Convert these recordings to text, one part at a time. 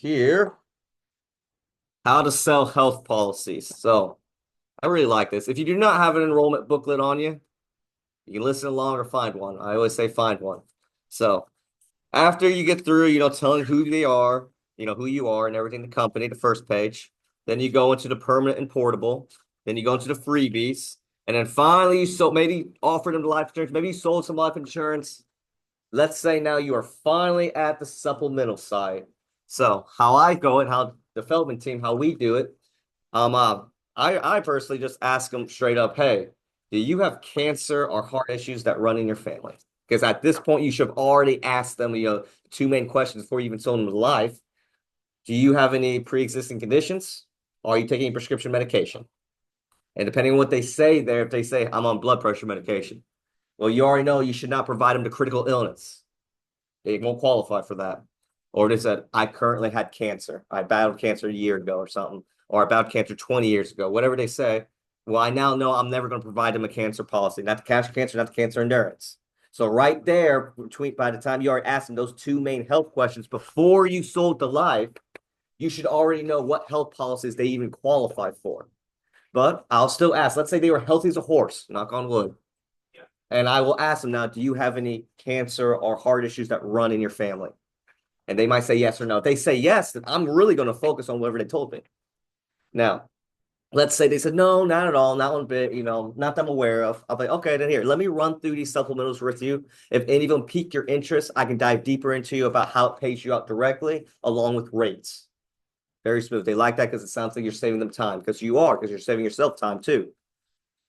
here, how to sell health policies. So I really like this. If you do not have an enrollment booklet on you, you can listen along or find one. I always say find one. So after you get through, telling who they are, who you are and everything, the company, the first page, then you go into the permanent and portable, then you go into the freebies, and then finally you sold, maybe offered them life insurance, maybe you sold some life insurance. Let's say now you are finally at the supplemental side. So how I go and how the development team, how we do it, I personally just ask them straight up, hey, do you have cancer or heart issues that run in your family? Because at this point, you should have already asked them, two main questions before you even sold them to life. Do you have any pre-existing conditions? Are you taking prescription medication? And depending on what they say there, if they say, I'm on blood pressure medication, well, you already know you should not provide them to critical illness. They won't qualify for that. Or they said, I currently had cancer. I battled cancer a year ago or something. Or I battled cancer 20 years ago. Whatever they say. Well, I now know I'm never going to provide them a cancer policy. Not the cash cancer, not the cancer endurance. So right there, by the time you already asked them those two main health questions before you sold the life, you should already know what health policies they even qualify for. But I'll still ask. Let's say they were healthy as a horse, knock on wood. And I will ask them now, do you have any cancer or heart issues that run in your family? And they might say yes or no. If they say yes, then I'm really going to focus on whatever they told me. Now, let's say they said, no, not at all, not one bit, not that I'm aware of. I'll be like, okay, then here, let me run through these supplementals with you. If any of them pique your interest, I can dive deeper into you about how it pays you out directly, along with rates. Very smooth. They like that because it sounds like you're saving them time, because you're saving yourself time too.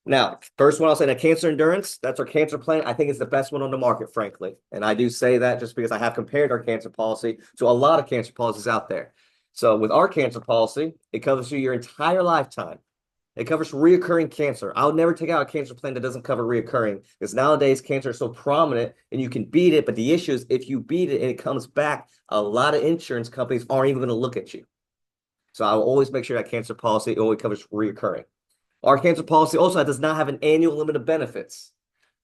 Now, first one I'll say, the cancer endurance, that's our cancer plan. I think it's the best one on the market, frankly. And I do say that just because I have compared our cancer policy to a lot of cancer policies out there. So with our cancer policy, it covers you your entire lifetime. It covers reoccurring cancer. I'll never take out a cancer plan that doesn't cover reoccurring, because nowadays cancer is so prominent and you can beat it. But the issue is if you beat it and it comes back, a lot of insurance companies aren't even going to look at you. So I will always make sure that cancer policy always covers reoccurring. Our cancer policy also does not have an annual limit of benefits.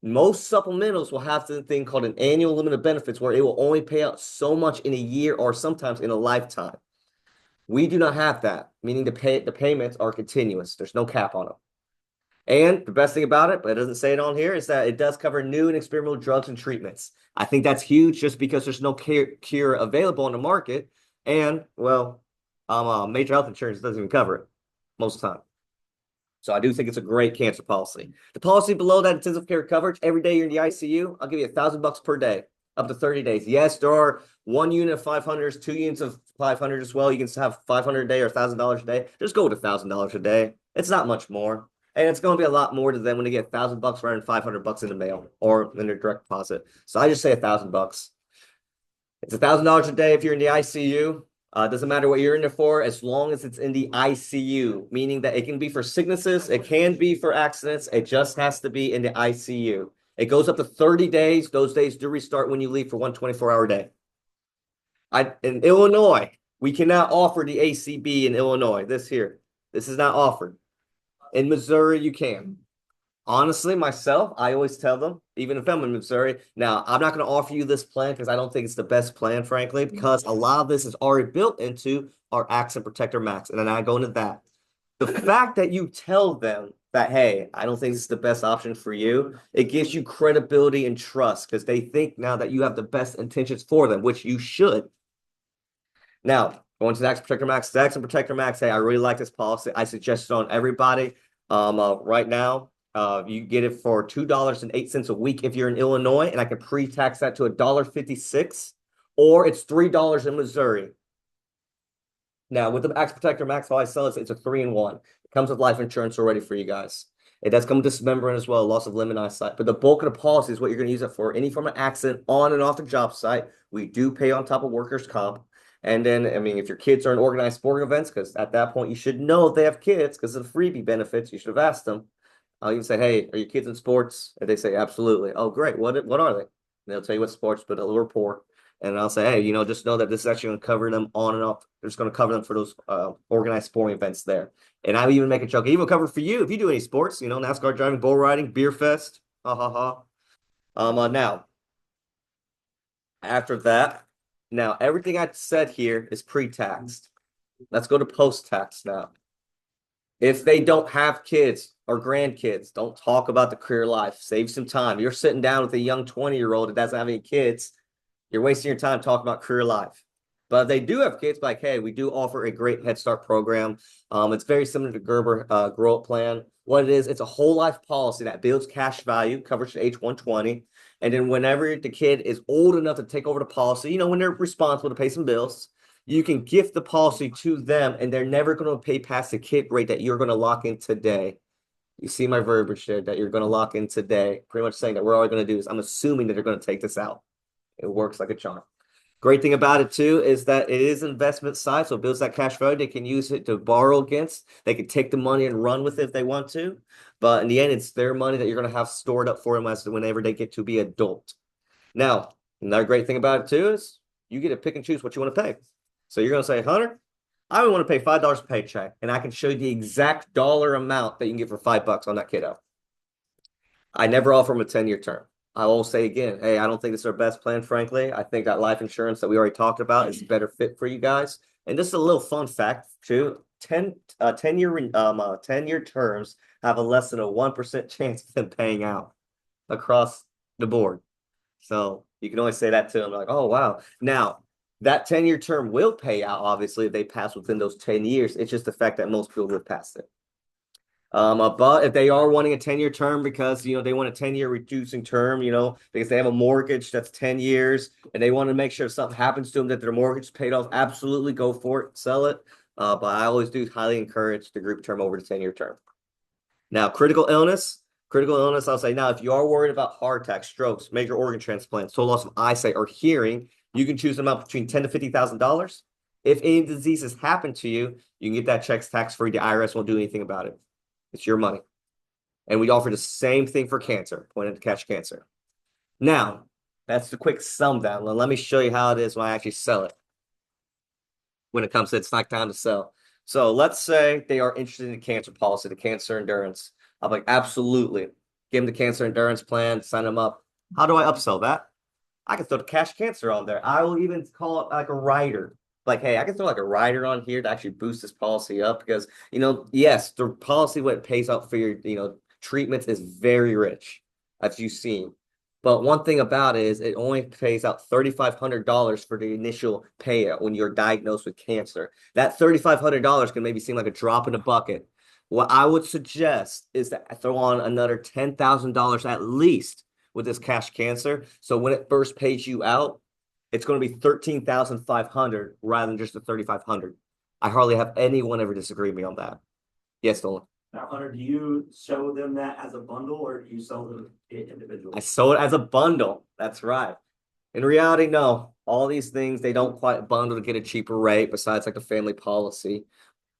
Most supplementals will have the thing called an annual limit of benefits where it will only pay out so much in a year or sometimes in a lifetime. We do not have that, meaning the payments are continuous. There's no cap on them. And the best thing about it, but it doesn't say it on here, is that it does cover new and experimental drugs and treatments. I think that's huge just because there's no cure available on the market. And, well, major health insurance doesn't even cover it most of the time. So I do think it's a great cancer policy. The policy below that, intensive care coverage, every day you're in the ICU, I'll give you $1,000 per day, up to 30 days. Yes, there are 1 unit of 500s, 2 units of 500 as well. You can have 500 a day or $1,000 a day. Just go with $1,000 a day. It's not much more. And it's going to be a lot more to them when they get $1,000 rather than $500 in the mail or in their direct deposit. So I just say $1,000. It's $1,000 a day if you're in the ICU. Doesn't matter what you're in there for, as long as it's in the ICU, meaning that it can be for sicknesses, it can be for accidents, it just has to be in the ICU. It goes up to 30 days. Those days do restart when you leave for 1 24-hour day. In Illinois, we cannot offer the ACB in Illinois. This is not offered. In Missouri, you can. Honestly, myself, I always tell them, even if I'm in Missouri, now I'm not going to offer you this plan because I don't think it's the best plan, frankly, because a lot of this is already built into our Accident Protector Max. And then I go into that. The fact that you tell them that, hey, I don't think this is the best option for you, it gives you credibility and trust because they think now that you have the best intentions for them, which you should. Now, going to the Accident Protector Max, the Accident Protector Max, hey, I really like this policy. I suggest it on everybody right now. You get it for $2.08 a week if you're in Illinois, and I can pre-tax that to $1.56, or it's $3 in Missouri. Now, with the Axe Protector Max, how I sell it, it's a 3-in-1. It comes with life insurance already for you guys. It does come with dismemberment as well, loss of limb and eyesight. But the bulk of the policy is what you're going to use it for. Any form of accident on and off the job site, we do pay on top of workers' comp. And then, I mean, if your kids are in organized sporting events, because at that point you should know if they have kids because of the freebie benefits, you should have asked them. I'll even say, hey, are your kids in sports? And they say, absolutely. Oh, great. What are they? And they'll tell you what sports, but a little report. And I'll say, hey, just know that this is actually going to cover them on and off. They're just going to cover them for those organized sporting events there. And I even make a joke. I even cover for you if you do any sports, NASCAR driving, bull riding, beer fest. Ha ha ha. Now, after that, Now, everything I said here is pre-taxed. Let's go to post-tax now. If they don't have kids or grandkids, don't talk about the career life. Save some time. You're sitting down with a young 20-year-old that doesn't have any kids. You're wasting your time talking about career life. But if they do have kids, like, hey, we do offer a great Head Start program. It's very similar to Gerber Grow Up Plan. What it is, it's a whole life policy that builds cash value, coverage to age 120. And then whenever the kid is old enough to take over the policy, when they're responsible to pay some bills, you can gift the policy to them, and they're never going to pay past the kid rate that you're going to lock in today. You see my verbiage there that you're going to lock in today. Pretty much saying that we're all going to do is I'm assuming that they're going to take this out. It works like a charm. Great thing about it too is that it is investment side, so it builds that cash value. They can use it to borrow against. They can take the money and run with it if they want to. But in the end, it's their money that you're going to have stored up for them whenever they get to be adult. Now, another great thing about it too is you get to pick and choose what you want to pay. So you're going to say, Hunter, I want to pay $5 a paycheck, and I can show you the exact dollar amount that you can get for $5 on that kiddo. I never offer them a 10-year term. I will say again, hey, I don't think it's our best plan, frankly. I think that life insurance that we already talked about is a better fit for you guys. And just a little fun fact too, 10-year terms have a less than a 1% chance of them paying out across the board. So you can always say that to them, like, oh, wow. Now, that 10-year term will pay out, obviously, if they pass within those 10 years. It's just the fact that most people live past it. But if they are wanting a 10-year term because, they want a 10-year reducing term, because they have a mortgage that's 10 years and they want to make sure if something happens to them that their mortgage is paid off, absolutely go for it, sell it. But I always do highly encourage the group term over the 10-year term. Now, critical illness, I'll say now, if you are worried about heart attacks, strokes, major organ transplants, total loss of eyesight or hearing, you can choose an amount between $10,000 to $50,000. If any diseases happen to you, you can get that check tax-free. The IRS won't do anything about it. It's your money. And we offer the same thing for cancer, pointed to catch cancer. Now, that's the quick sum down. Let me show you how it is when I actually sell it. When it comes to it's not time to sell. So let's say they are interested in the cancer policy, the cancer endurance. I'm like, absolutely. Give them the cancer endurance plan, sign them up. How do I upsell that? I can throw the cash cancer on there. I will even call it like a rider. Like, hey, I can throw like a rider on here to actually boost this policy up because, yes, the policy, what it pays out for your, treatments is very rich, as you've seen. But one thing about it is it only pays out $3,500 for the initial payout when you're diagnosed with cancer. That $3,500 can maybe seem like a drop in the bucket. What I would suggest is that I throw on another $10,000 at least with this cash cancer. So when it first pays you out, it's going to be 13,500 rather than just the 3,500. I hardly have anyone ever disagree with me on that. Yes, Dolan. Now, Hunter, do you show them that as a bundle or do you sell them individually? I sold it as a bundle. That's right. In reality, no. All these things, they don't quite bundle to get a cheaper rate besides like a family policy.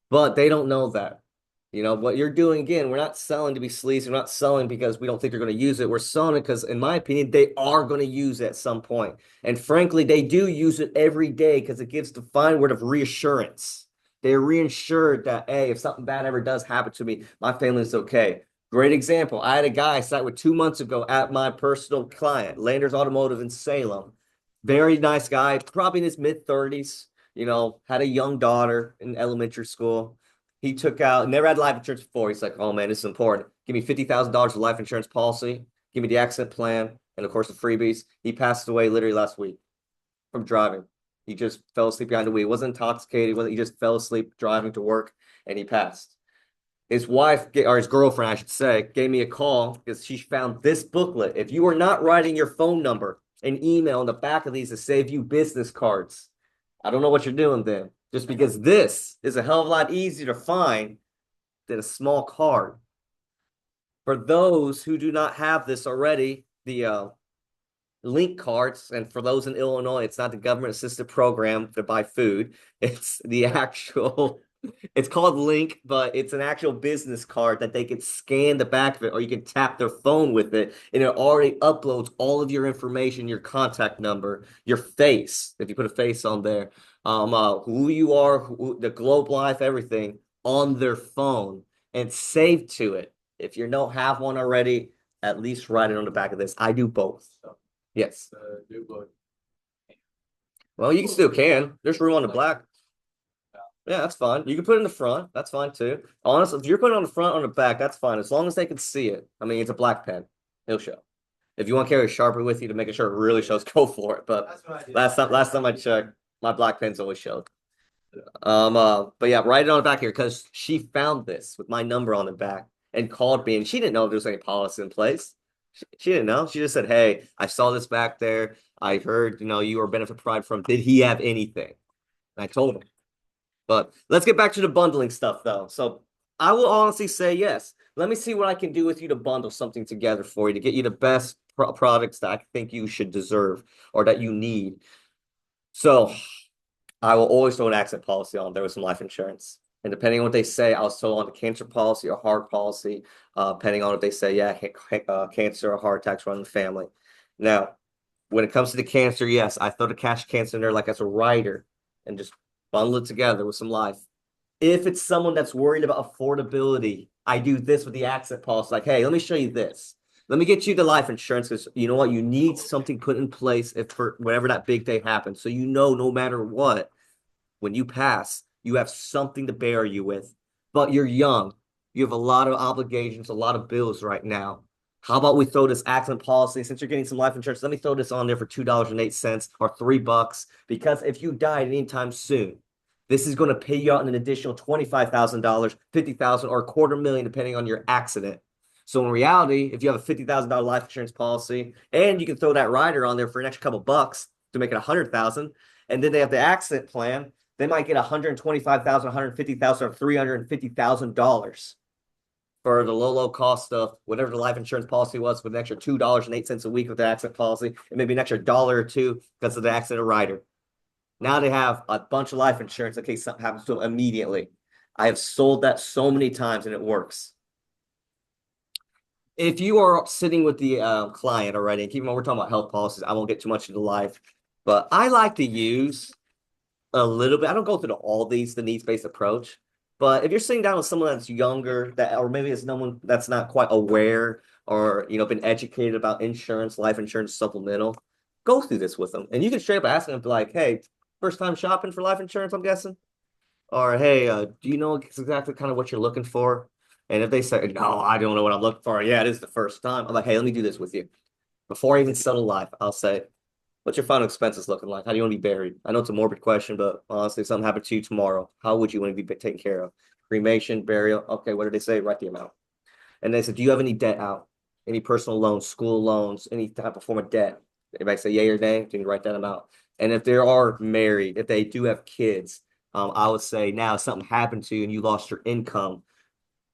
But they don't know that. What you're doing, again, we're not selling to be sleazy. We're not selling because we don't think they're going to use it. We're selling it because, in my opinion, they are going to use it at some point. And frankly, they do use it every day because it gives the fine word of reassurance. They're reassured that, hey, if something bad ever does happen to me, my family's okay. Great example. I had a guy I sat with 2 months ago at my personal client, Landers Automotive in Salem. Very nice guy, probably in his mid-30s, had a young daughter in elementary school. He took out, never had life insurance before. He's like, oh man, this is important. Give me $50,000 of life insurance policy. Give me the accident plan. And of course, the freebies. He passed away literally last week from driving. He just fell asleep behind the wheel. He wasn't intoxicated. He just fell asleep driving to work and he passed. His wife, or his girlfriend, I should say, gave me a call because she found this booklet. If you are not writing your phone number and email on the back of these to save you business cards, I don't know what you're doing then. Just because this is a hell of a lot easier to find than a small card. For those who do not have this already, the link cards, and for those in Illinois, it's not the government assisted program to buy food. It's the actual, it's called Link, but it's an actual business card that they can scan the back of it, or you can tap their phone with it, and it already uploads all of your information, your contact number, your face, if you put a face on there, who you are, the globe life, everything on their phone and save to it. If you don't have one already, at least write it on the back of this. I do both. So, yes. New book. Well, you still can. There's room on the black. Yeah, that's fine. You can put it in the front. That's fine too. Honestly, if you're putting it on the front, on the back, that's fine. As long as they can see it. I mean, it's a black pen. It'll show. If you want to carry a Sharpie with you to make sure it really shows, go for it. But last time I checked, my black pens always showed. But yeah, write it on the back here because she found this with my number on the back and called me, and she didn't know if there was any policy in place. She didn't know. She just said, "Hey, I saw this back there. I heard, you were a benefit provider from. Did he have anything?" And I told him. But let's get back to the bundling stuff, though. So I will honestly say yes. Let me see what I can do with you to bundle something together for you to get you the best products that I think you should deserve or that you need. So I will always throw an accident policy on there with some life insurance. And depending on what they say, I'll throw on the cancer policy or heart policy, depending on what they say, yeah, cancer or heart attacks run in the family. Now, when it comes to the cancer, yes, I throw the cash cancer in there like as a rider and just bundle it together with some life. If it's someone that's worried about affordability, I do this with the accident policy. Like, hey, let me show you this. Let me get you the life insurance because you know what? You need something put in place if for whenever that big day happens. So no matter what, when you pass, you have something to bury you with. But you're young. You have a lot of obligations, a lot of bills right now. How about we throw this accident policy? Since you're getting some life insurance, let me throw this on there for $2.08 or $3. Because if you die anytime soon, this is going to pay you out an additional $25,000, $50,000, or $250,000, depending on your accident. So in reality, if you have a $50,000 life insurance policy, and you can throw that rider on there for an extra couple bucks to make it 100,000, and then they have the accident plan, they might get 125,000, 150,000, or $350,000 for the low cost of whatever the life insurance policy was with an extra $2.08 a week with the accident policy, and maybe an extra dollar or two because of the accident rider. Now they have a bunch of life insurance in case something happens to them immediately. I have sold that so many times and it works. If you are sitting with the client already, and keep in mind we're talking about health policies, I won't get too much into life, but I like to use a little bit. I don't go through all these, the needs-based approach. But if you're sitting down with someone that's younger, or maybe it's someone that's not quite aware or been educated about insurance, life insurance, supplemental, go through this with them. And you can straight up ask them like, hey, first time shopping for life insurance, I'm guessing? Or hey, do you know exactly kind of what you're looking for? And if they say, no, I don't know what I'm looking for, yeah, it is the first time. I'm like, hey, let me do this with you. Before I even settle life, I'll say, what's your final expenses looking like? How do you want to be buried? I know it's a morbid question, but honestly, if something happened to you tomorrow, how would you want to be taken care of? Cremation, burial. Okay, what did they say? Write the amount. And they said, do you have any debt out? Any personal loans, school loans, any type of form of debt? Everybody say yay or nay. Can you write that amount? And if they are married, if they do have kids, I would say now if something happened to you and you lost your income,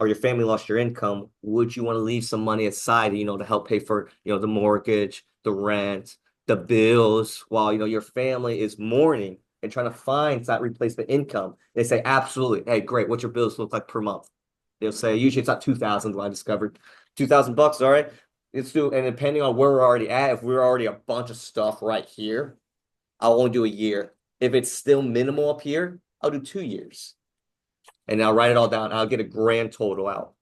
or your family lost your income, would you want to leave some money aside, to help pay for, the mortgage, the rent, the bills, while, your family is mourning and trying to find that replacement income? They say, absolutely. Hey, great. What's your bills look like per month? They'll say, usually it's not 2,000, what I discovered. $2,000, all right. Let's do, and depending on where we're already at, if we're already a bunch of stuff right here, I'll only do a year. If it's still minimal up here, I'll do 2 years. And I'll write it all down. I'll get a grand total out.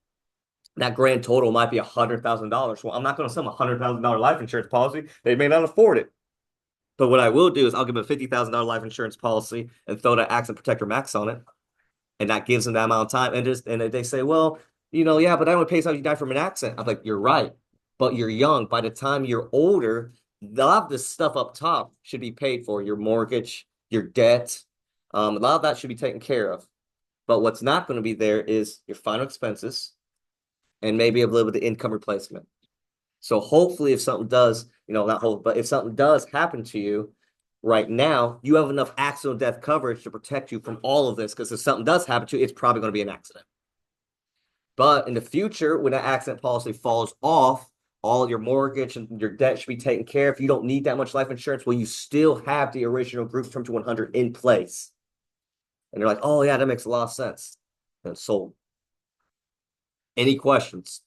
That grand total might be $100,000. Well, I'm not going to sell them $100,000 life insurance policy. They may not afford it. But what I will do is I'll give them a $50,000 life insurance policy and throw that accident protector max on it. And that gives them that amount of time. And they say, well, yeah, but that only pays out if you die from an accident. I'm like, you're right. But you're young. By the time you're older, a lot of this stuff up top should be paid for. Your mortgage, your debt. A lot of that should be taken care of. But what's not going to be there is your final expenses and maybe a little bit of income replacement. So hopefully if something does, not hope, but if something does happen to you right now, you have enough accidental death coverage to protect you from all of this. Because if something does happen to you, it's probably going to be an accident. But in the future, when that accident policy falls off, all your mortgage and your debt should be taken care of. If you don't need that much life insurance, well, you still have the original group term to 100 in place. And they're like, oh, yeah, that makes a lot of sense. And sold. Any questions?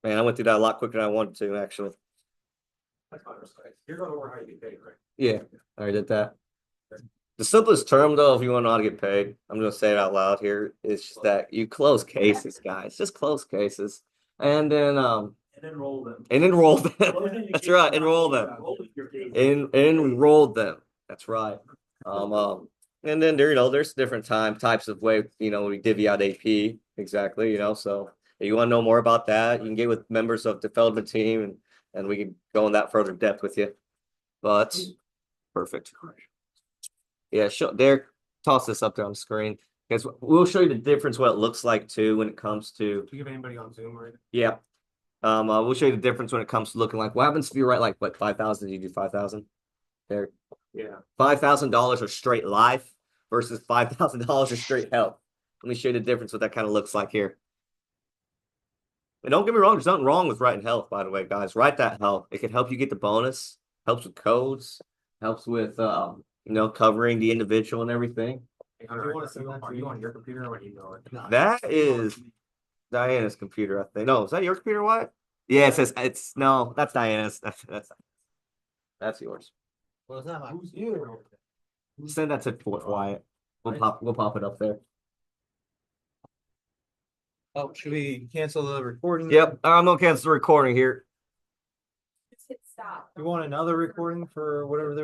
Man, I went through that a lot quicker than I wanted to, actually. You're going over how you get paid, right? Yeah, I already did that. The simplest term, though, if you want to know how to get paid, I'm going to say it out loud here, is just that you close cases, guys. Just close cases. And then And enroll them. enroll them. Closing the That's case right, is not enroll easy. them. Enrolling your case Enrolled them. That's right. And then there's different types of way, we divvy out AP exactly, so if you want to know more about that, you can get with members of the development team and we can go in that further depth with you. But perfect. Yeah, Derek, toss this up there on the screen. Because we'll show you the difference, what it looks like too when it comes to. Do you have anybody on Zoom right? Yeah. We'll show you the difference when it comes to looking like what happens if you write like what 5,000? You do 5,000? There. Yeah. $5,000 of straight life versus $5,000 of straight health. Let me show you the difference what that kind of looks like here. And don't get me wrong, there's nothing wrong with writing health, by the way, guys. Write that health. It can help you get the bonus, helps with codes, helps with covering the individual and everything. Hey, Hunter, are you on your computer or what email it? That is Diana's computer, I think. No, is that your computer, Wyatt? Yeah, no, that's Diana's. That's yours. Well, it's not my. Who's you? Send that to Wyatt. We'll pop it up there. Oh, should we cancel the recording? Yep, I'm gonna cancel the recording here. Just hit stop. You want another recording for whatever they're